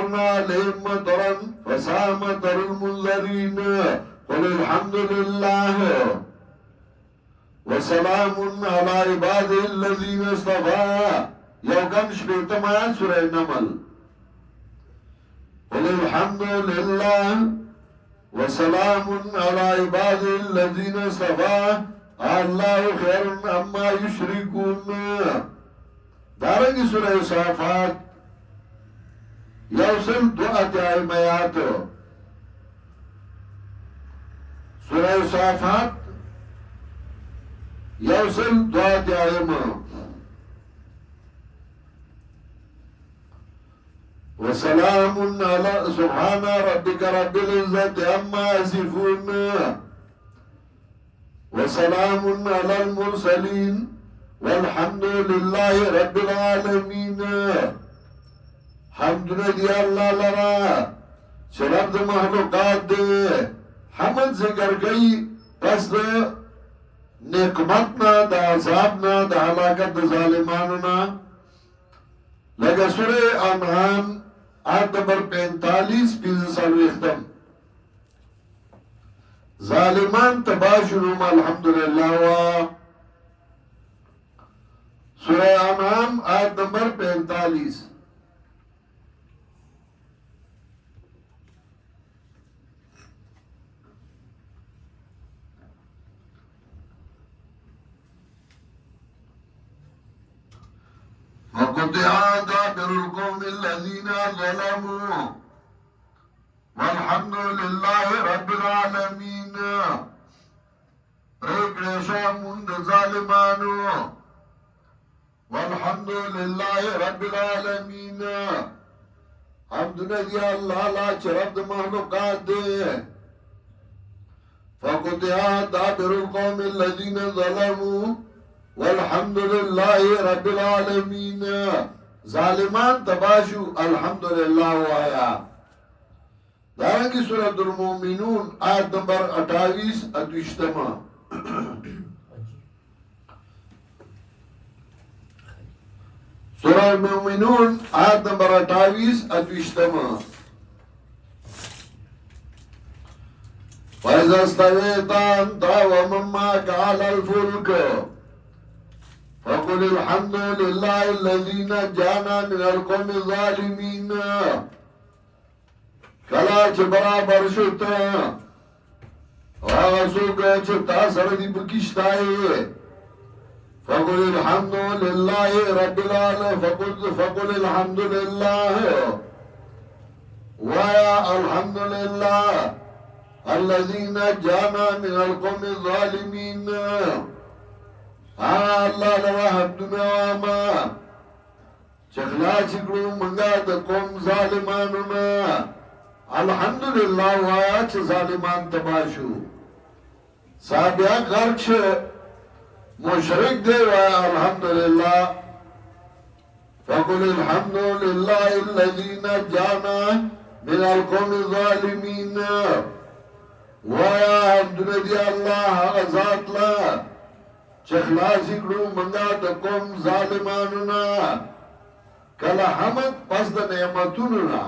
أمطرنا عليهم مطرا فساء مطر المنذرين قل الحمد لله وسلام على عباده الذين اصطفى يوغن شبيتم آيات سورة النمل قل الحمد لله وسلام على عباده الذين اصطفى الله خير عما يشركون دارنگی سورة صافات يوصل دعاة آيات سورة صافات يوصل دعاة آيات وسلام على سبحان ربك رب العزة عما يصفون وسلام على المرسلين والحمد لله رب العالمين حمد ندی اللہ لرا شرف د مخلوقات دے حمد ذکر گئی پس د نقمتنا دا عذابنا دا حلاکت دا ظالماننا لگا سورة انعام آیت نمبر 45 پیز سالو اختم ظالمان تباشرهم الحمدللہ و سورہ انعام آیت نمبر 45 وقطع دابر القوم الذين ظلموا والحمد لله رب العالمين ایک ریشہ مند ظالمانو والحمد لله رب العالمين حمد ندی اللہ لا چرب مخلوقات دے فقطع دابر القوم الذين ظلموا والحمد لله رب العالمين ظالمان تباشو الحمد لله وایا دارنگی سورة المؤمنون آیت نمبر 28 ادوشتما سورة المؤمنون آیت نمبر 28 ادوشتما وَإِذَا اسْتَوَيْتَ أَنْتَ وَمَن مَّعَكَ عَلَى الْفُلْكِ فقل الحمد لله الذي نجانا من القوم الظالمين کلا چه برابر شتا آغا سوکا چه تاثر دی بکشتائی فقل الحمد لله رب العالمين فقل الحمد لله ويا الحمد لله الذي نجانا من القوم الظالمين اللہ لرا حمدنا واما چخلا چکلو منگا دا قوم ظالمانونا الحمدللہ وایا چھ ظالمان تباشو صحابیہ غرق مشرک دے وایا الحمدللہ فقل الحمدللہ الذین جانا من القوم الظالمین وایا حمدنا دی اللہ غزات لا چخلاصی کرو منگا دا قوم ظالمانونا کلا حمد پس دا نعمتونونا